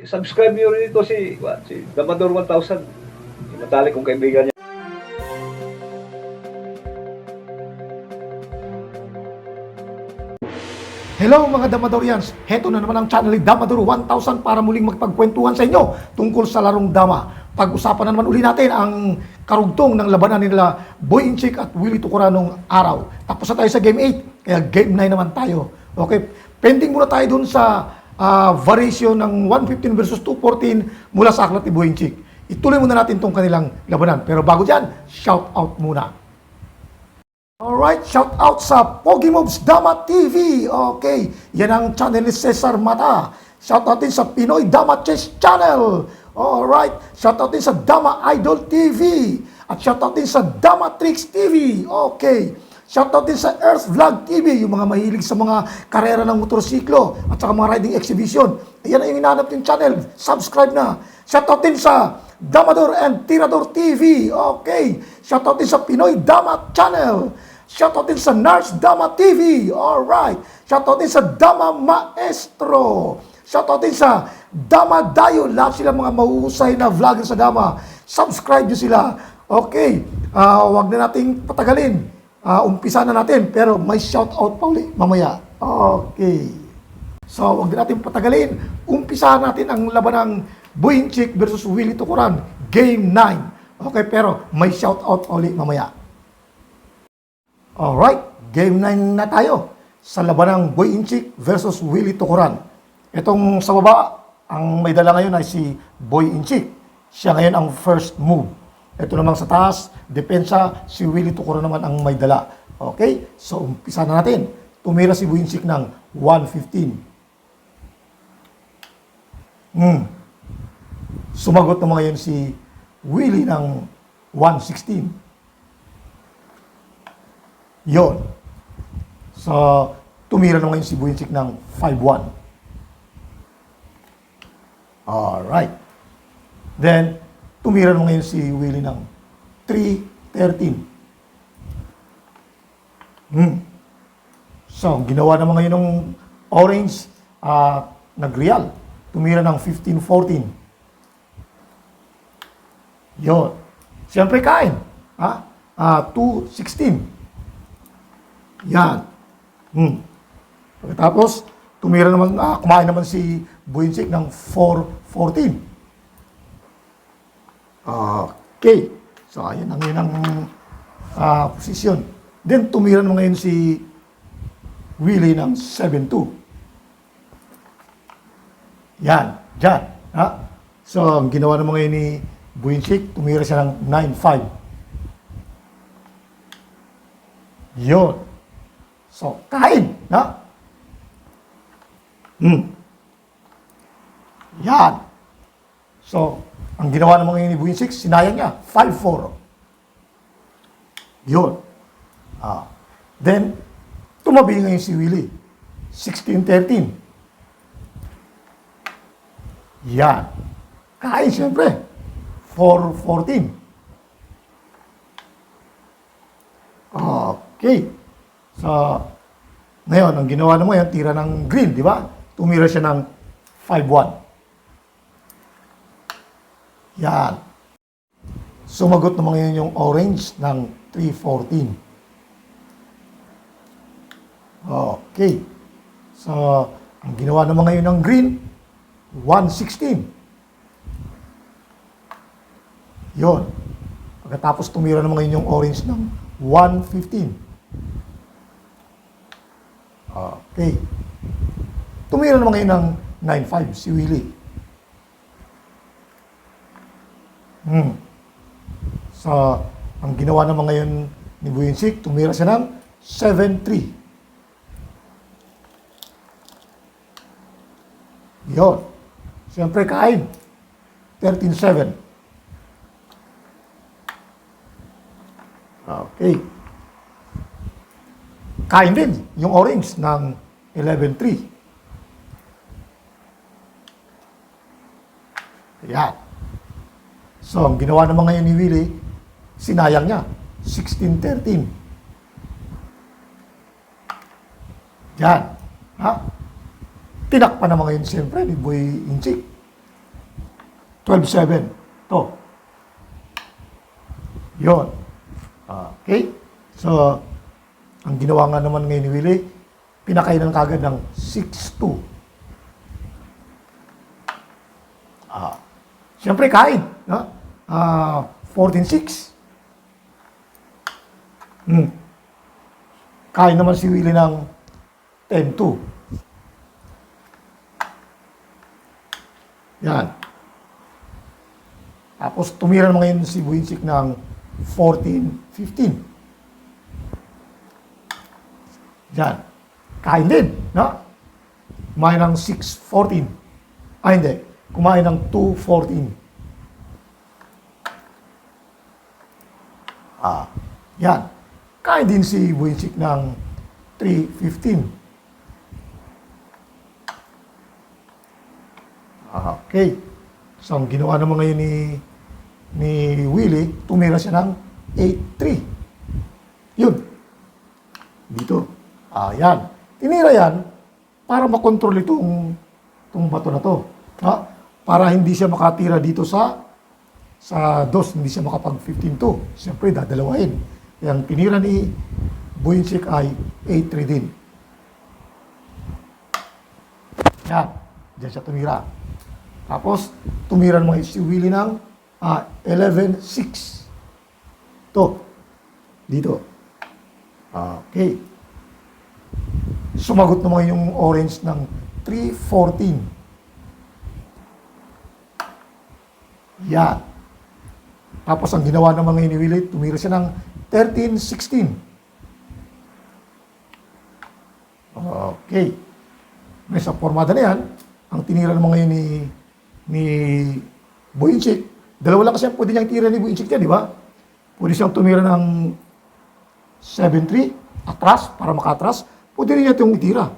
Subscribe nyo rin ito si Damador 1000. Si matalik kong kaibigan niya. Hello mga Damadorians! Heto na naman ang channel ni Damador 1000 para muling magpagkwentuhan sa inyo tungkol sa larong dama. Pag-usapan na naman uli natin ang karugtong ng labanan nila Boy Inchik at Willie Tucuran nung araw. Tapos na tayo sa Game 8, kaya Game 9 naman tayo. Okay, pending muna tayo dun sa variation ng 115 versus 214 mula sa aklat ni Boy Inchik. Ituloy muna natin tong kanilang labanan. Pero bago dyan, shout out muna. Alright, shout out sa Pogi Moves Dama TV. Okay, yan ang channel ni Cesar Mata. Shout out din sa Pinoy Dama Chess Channel. Alright, shout out din sa Dama Idol TV. At shout out din sa Dama Tricks TV. Okay, shout out din sa Earth Vlog TV, yung mga mahilig sa mga karera ng motorsiklo at saka mga riding exhibition. Yan ang yung hinahanap yung channel. Subscribe na. Shout out din sa Damador and Tirador TV. Okay, shout out din sa Pinoy Dama Channel. Shoutout din sa Nars Dama TV. Alright. Shoutout din sa Dama Maestro. Shoutout din sa Dama Dayo. Lahat sila mga mahuhusay na vlogger sa Dama. Subscribe nyo sila. Okay. Huwag na nating patagalin. Umpisa na natin. Pero may shoutout pa ulit mamaya. Okay. So, huwag na natin patagalin. Umpisa natin ang laban ng Boy Inchik versus Willie Tucuran. Game 9. Okay, pero may shoutout pa ulit mamaya. Alright, Game 9 na tayo sa laban ng Boy Inchik versus Willie Tucuran. Itong sa baba, ang may dala ngayon ay si Boy Inchik. Siya ngayon ang first move. Ito naman sa taas, depensa, si Willie Tucuran naman ang may dala. Okay, so umpisa na natin. Tumira si Boy Inchik ng 115. Sumagot naman ngayon si Willie ng 116. Yon. So, tumira naman yung si Boy Inchik ng 5-1. Alright. Then, tumira naman ngayon si Willie ng 3-13. So, ginawa naman ngayon ng orange, nag-real. Tumira ng 15-14. Yon. Siyempre kain. 2-16. Yan. Pagkatapos, tumira naman, kumain naman si Boy Inchik ng 4-14. Okay. So, ayan ang yun ang posisyon. Then, tumira naman ngayon si Willie ng 7-2. Yan. Diyan. So, ang ginawa naman ngayon ni Boy Inchik, tumira siya ng 9-5. Yun. So, kain. Yan. So, ang ginawa naman ngayon ni Boy Inchik, sinayang niya. 5-4. Yun. Then, tumabi ngayon si Willie. 16-13. Yan. Kain, siyempre. 4-14. Okay. So, ngayon, ang ginawa naman yan, tira ng green, di ba? Tumira siya ng 5-1. Yan. Sumagot naman ngayon yung orange ng 3-14. Okay. So, ang ginawa naman ngayon ng green, 1-16. Yun. Pagkatapos tumira naman ngayon yung orange ng 1-15. Okay. Tumira naman ngayon ng 9-5 si Willie. So, ang ginawa naman ngayon ni Boy Inchik, tumira siya ng 7-3. Yun. Siyempre kain. 13-7. Okay. Kain din yung orange ng 11-3. Ayan. So, ang ginawa naman ngayon ni Willie, sinayang niya. 16-13. Yan. Tinakpan naman ngayon siyempre ni Boy Inchik. 12-7. To. Yun. Okay? So, ang ginawa nga naman ngayon ni Willie, pinakainan kagad ng 6-2. Siyempre, kain. No? 14-6. Kain naman si Willie ng 10-2. Yan. Tapos tumira naman ngayon si Buinsik ng 14-15. Yan. Kain din. No? Kumain ng 6-14. Hindi. Kumain ng 2-14. Yan. Kain din si Buinsik ng 3-15. Okay. So, ang ginawa naman ngayon ni Willie, tumira siya ng 8-3. Yun. Dito. Yan. Tinira yan para makontrol itong bato na to. Para hindi siya makatira dito sa dos, hindi siya makapag 15-2. Siyempre, dadalawahin. Yang tinira ni Buinsik ay 8-3 din. Yan. Diyan siya tumira. Tapos, tumira naman si Willie ng 11-6. To. Dito. Okay. Sumagot naman yung orange ng 3-14. Yan. Tapos, ang ginawa naman ngayon ni Willie, tumira siya ng 13-16. Okay. May sa formada na yan, ang tinira naman ngayon ni Buinsik, dalawa lang kasi ang pwede niyang tira ni Buinsik yan, di ba? Pwede siyang tumira ng 7-3, atras, para makatras. Pwede rin niya itong itira.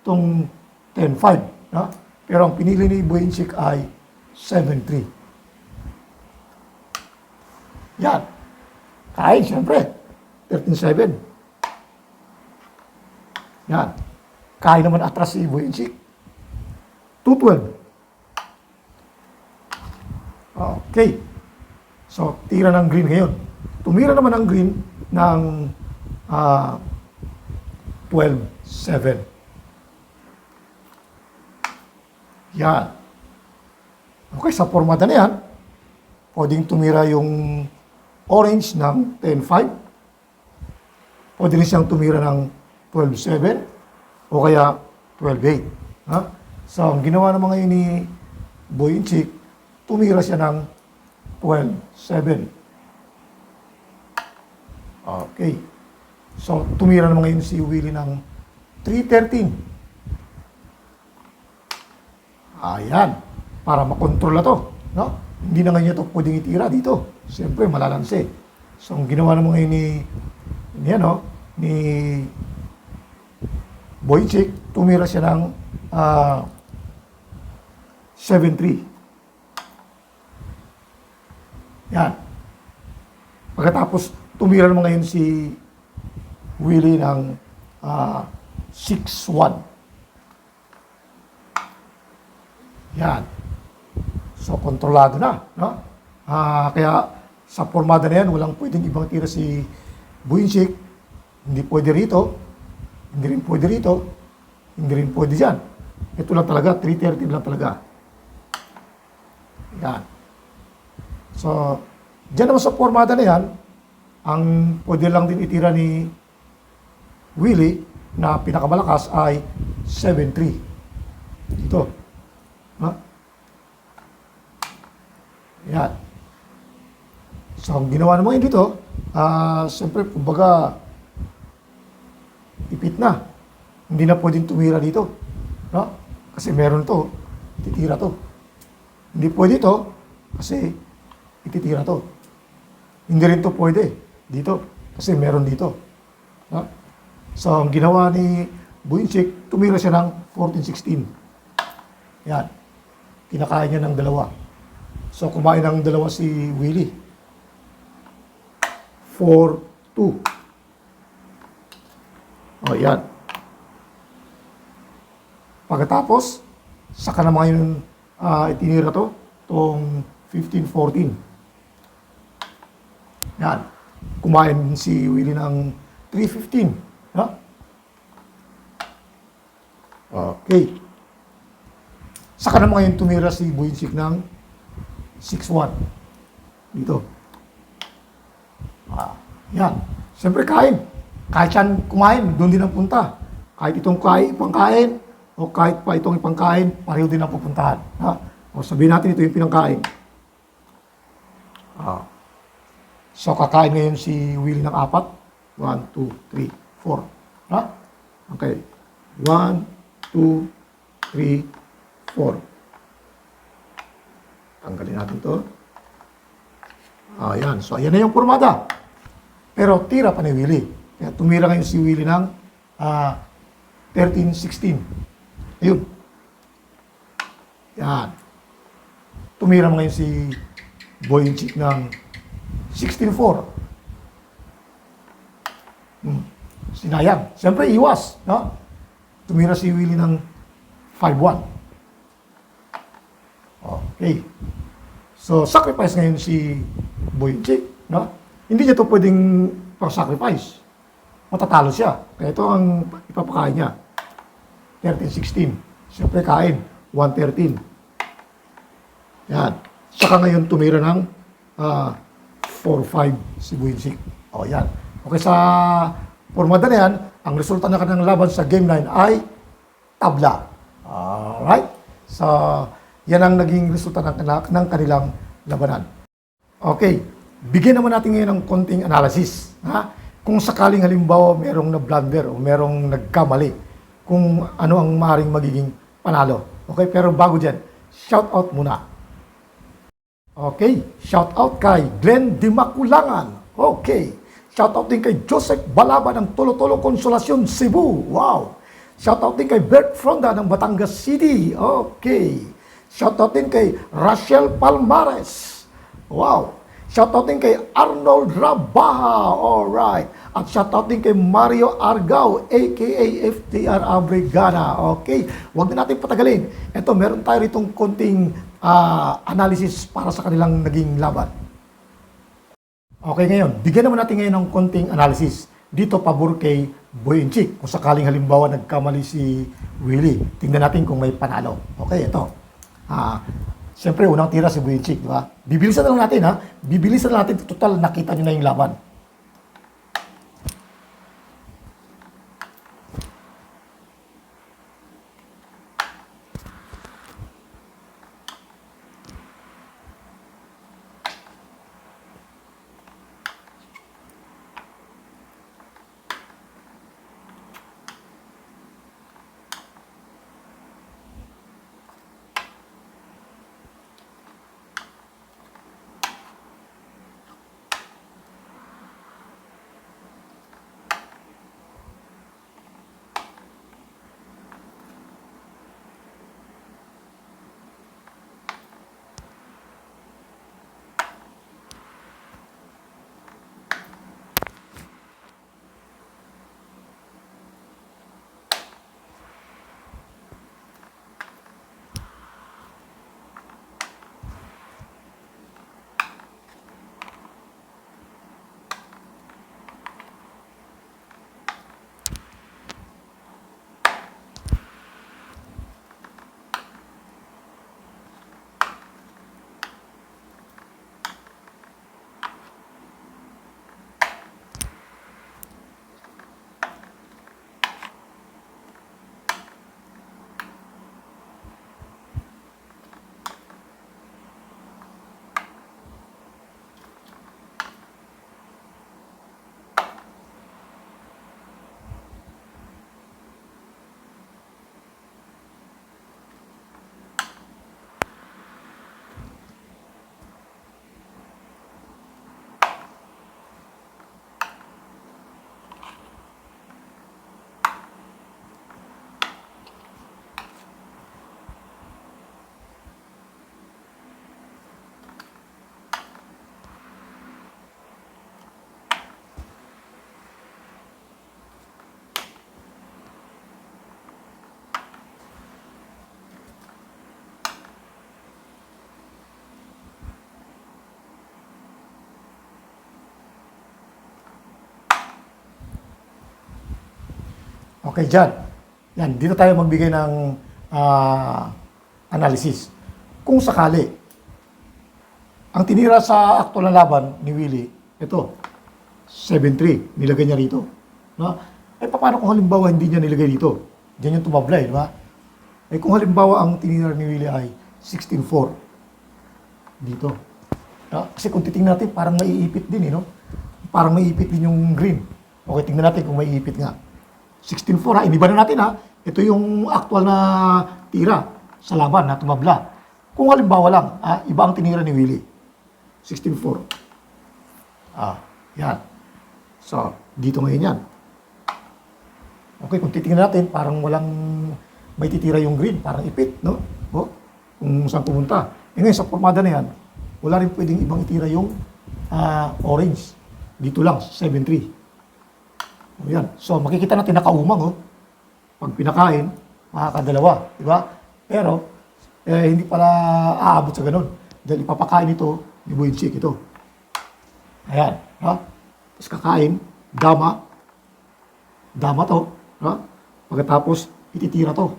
Itong 10-5. No? Pero ang pinili ni Buinsik ay 7-3. Yan. Kain, siyempre. 13-7. Yan. Kain naman atras si Buinsik. 2-12. Okay. So, tira ng green ngayon. Tumira naman ang green ng 12-7. Yan. Okay, sa formata na yan, pwedeng tumira yung orange ng 10-5. Pwede rin siyang tumira ng 12-7 o kaya 12-8. So, ang ginawa naman ngayon ni Buinsik, tumira siya ng 12-7. Okay. So, tumira naman ngayon si Willie ng 3-13. Ayan. Para makontrol na to. No? Hindi na ngayon ito pwedeng itira dito. Siyempre, malalanse. So, ang ginawa naman ngayon ni Buinsik, tumira siya ng 7-3. Yan. Pagkatapos, tumira naman ngayon si Willie ng 6-1. Yan. So, kontrolado na. No? Kaya, sa formada na yan, walang pwedeng ibang tira si Buinsik. Hindi pwede rito. Hindi rin pwede rito. Hindi rin pwede dyan. Ito lang talaga, 3-13 lang talaga. Yan. So, dyan naman sa formada na yan, ang pwede lang din itira ni Willie na pinakamalakas ay 7-3. Ito. Yan. So, ang ginawa naman yun dito, siyempre, kumbaga, ipit na. Hindi na pwedeng tumira dito. No? Kasi meron to, titira to. Hindi pwede ito, kasi ititira to. Hindi rin to pwede dito, kasi meron dito. No? So, ang ginawa ni Buinsik, tumira siya ng 14-16. Yan. Kinakain niya ng dalawa. So, kumain ng dalawa si Willie. 4-2. O, yan. Pagkatapos, saka naman yun itinira to. tong 15-14. Yan. Kumain si Willie ng 3-15. Ha? Okay. Saka naman ngayon tumira si Buinsik ng 6-1. Dito. Yan. Siyempre kain. Kahit yan kumain, doon din ang punta. Kahit itong ipangkain, o kahit pa itong ipangkain, pareho din ang pupuntahan. Ha? O sabihin natin ito yung pinangkain. So kakain ngayon si Willie ng 4. 1, 2, 3, 4. Ha? Okay. 1, 2, 3, 4. Tanggalin natin to. Ayan. So ayan na yung formada. Pero tira pa ni Willie. Kaya tumira ngayon si Willie ng 13-16. Ayun. Yan. Tumira ngayon si Buinsik ng 16-4. Sinayang. Siyempre, iwas. No? Tumira si Willie ng 5-1. Okay. So, sacrifice ngayon si Buinsik. No? Hindi niya ito pwedeng pang-sacrifice. Matatalo siya. Kaya ito ang ipapakain niya. 13-16. Siyempre kain. 1-13. Yan. Saka ngayon tumira ng 4-5 si Buinsik. O yan. Okay, sa formada na yan, ang resulta na kanilang laban sa Game 9 ay tabla. Alright? So, yan ang naging resulta ng kanilang labanan. Okay. Bigyan naman natin ngayon ng konting analysis. Ha? Kung sakaling halimbawa merong na-blunder o merong nagkamali, kung ano ang maaaring magiging panalo. Okay, pero bago dyan, shout out muna. Okay, shout out kay Glenn Dimaculangan. Okay, shout out din kay Joseph Balaba ng Tolo-Tolo Consolacion, Cebu. Wow! Shout out din kay Bert Fronda ng Batangas City. Okay. Shout out din kay Rachel Palmares. Wow! Shoutout din kay Arnold Rabaha. Alright. At shoutout din kay Mario Argao, aka FTR Abrigana. Okay. Huwag na natin patagalin. Ito, meron tayo ritong konting analysis para sa kanilang naging laban. Okay, ngayon. Bigyan naman natin ngayon ng konting analysis. Dito, pabor kay Buinsik. Kung sakaling halimbawa nagkamali si Willie. Tingnan natin kung may panalo. Okay, ito. Siyempre, unang tira si Buinsik, di ba? Bibilisan na lang natin, ha? Bibilisan na natin. Total, nakita nyo na yung laban. Okay, dyan. Yan, dito tayo magbigay ng analysis. Kung sakali, ang tinira sa aktual na laban ni Willie, ito, 7-3, nilagay niya rito. No? Eh, paano kung halimbawa hindi niya nilagay dito? Diyan yung tumablay, di ba? Eh, kung halimbawa ang tinira ni Willie ay 16-4, dito. No? Kasi kung titingnan natin, parang maiipit din, no? Parang maiipit din yung green. Okay, tingnan natin kung maiipit nga. 16-4, ha? Iniba na natin, ha? Ito yung aktual na tira sa laban na tumabla. Kung halimbawa lang, iba ang tinira ni Willie. 16-4. Yan. So, dito ngayon yan. Okay, kung titingnan natin, parang walang may titira yung green, parang ipit, no? O, kung saan pumunta. E ngayon, sa formada na yan, wala rin pwedeng ibang itira yung orange. Dito lang, 7-3. O yan. So, makikita natin nakaumang, oh. Pag pinakain, makakadalawa, di ba? Pero, hindi pala aabot sa ganun. Dahil ipapakain ito, ni Boyensik ito. Ayan, ha? Tapos kakain, dama to, ha? Pagkatapos, ititira to.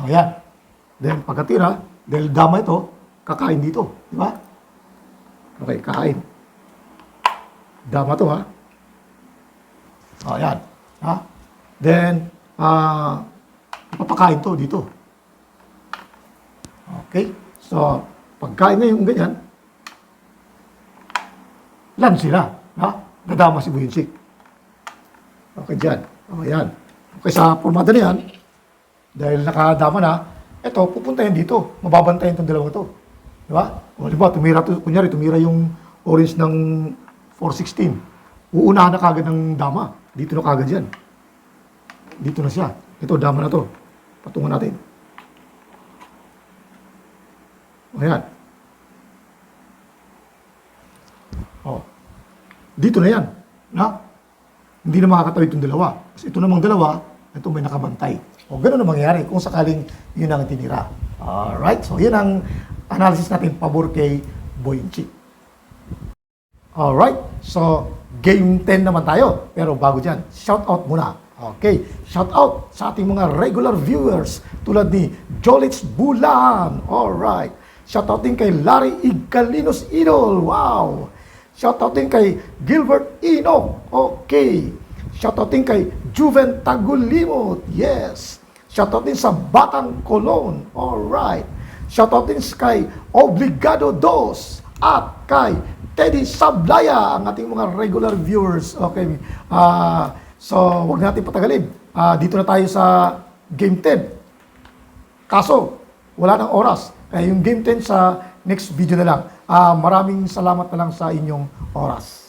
Ayan. Then, pagkatira, dahil dama ito, kakain dito, di ba? Okay, kain. Dama to, ha? Ayan. Ha? Then, ipapakain to dito. Okay? So, pagkain na yung ganyan, lansi na. Ha? Nadama si Boyensik. Okay, dyan. Ayan. Okay, sa formada na yan, dahil nakadama na, ito, pupunta yan dito. Mababantayan itong dalawang ito. Di ba? O, di ba, tumira yung orange ng 416. Uunahan na kagad ng dama. Dito na kagad yan. Dito na siya. Ito, dama na to. Patungan natin. Ayan. O. Dito na yan. Na? Hindi na makakatawid itong dalawa. Kasi ito namang dalawa, ito may nakabantay. O, ganun na mangyayari kung sakaling yun ang tinira. Alright. So, yun ang analysis natin pabor kay Boyensik. Alright. So, game 10 naman tayo. Pero bago dyan, shout out muna. Okay, shout out sa ating mga regular viewers tulad ni Jolitz Bulan. Alright. Shout out din kay Larry Igalinos Idol. Wow. Shout out din kay Gilbert Ino. Okay. Shout out din kay Juven Tagulimot. Yes. Shout out din sa Batang Colon. Alright. Shout out din kay Obligado Dos at kay Teddy Sablaya, ang ating mga regular viewers. Okay. So, wag natin patagalin. Dito na tayo sa Game 10. Kaso, wala nang oras. Kaya yung Game 10 sa next video na lang. Maraming salamat na lang sa inyong oras.